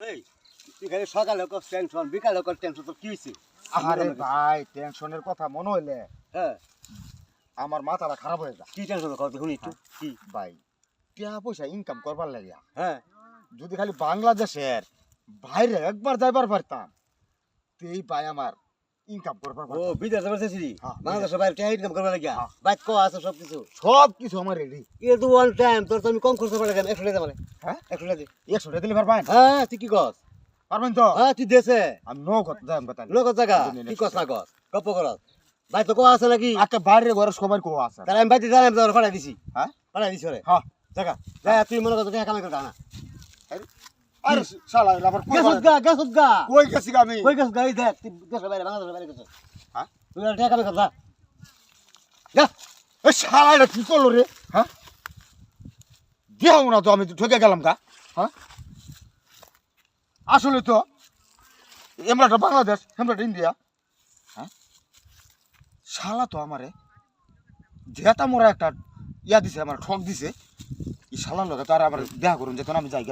এই তুই খালি সকালে কর টেনশন বিকালে কর টেনশন তো কি হইছে? আরে ভাই টেনশনের কথা মনে হইলে হ্যাঁ আমার মাথাটা খারাপ হয়ে যায় কি টেনশন কর শুনি একটু কি? ভাই টাকা পয়সা ইনকাম করবার লাগে হ্যাঁ যদি খালি বাংলাদেশের বাইরে একবার যাইবার পারতাম তো এই ভাই আমার ইনকাম করবার ও পারতাম। বিদেশ যাচ্ছিস হ্যাঁ, বাংলাদেশের বাইরে টাকা ইনকাম করবার লাগিয়া হ্যাঁ। বাইক ক আছে সব কিছু সব কিছু আমার রেডি। এ তো ওয়ান টাইম তোর তো আমি কম খরচ করবার লাগে 100 টাকা মানে হ্যাঁ 100 টাকা দে 100 টাকা দিলে পারবেন? হ্যাঁ তুই কি কস? পারবেন তো? হ্যাঁ তুই দেশে আমি নগদ দাম কথা লোক জায়গা কি কস না কস গপ্প করস ভাই তো কো আছে নাকি? আচ্ছা বাইরে ঘরে সবার কো আছে তাহলে আমি বাইতে জানাম তোর ফাড়াই দিছি হ্যাঁ ফাড়াই দিছি রে হ্যাঁ জায়গা যা তুই মনে কর টাকা কামাই করতা না আরে শালা এলা আবার কই গেছত গা কই গেছি আমি কই গেছ গাই দেখ তুই দেশের বাইরে বাংলাদেশের বাইরে গেছ হ্যাঁ তুই আর টাকা কামাই করতা যা এ শালা এটা কি করলো রে হ্যাঁ দেও না তো আমি তো ঠকে গেলাম গা হ্যাঁ আসলে তো এমরাটা বাংলাদেশ এমরাটা ইন্ডিয়া হ্যাঁ শালা তো আমারে যেটা মোরা একটা ইয়া দিছে আমার ঠক দিছে এই শালার লগে তো আর আমার দেখা করুন যেত না আমি যাই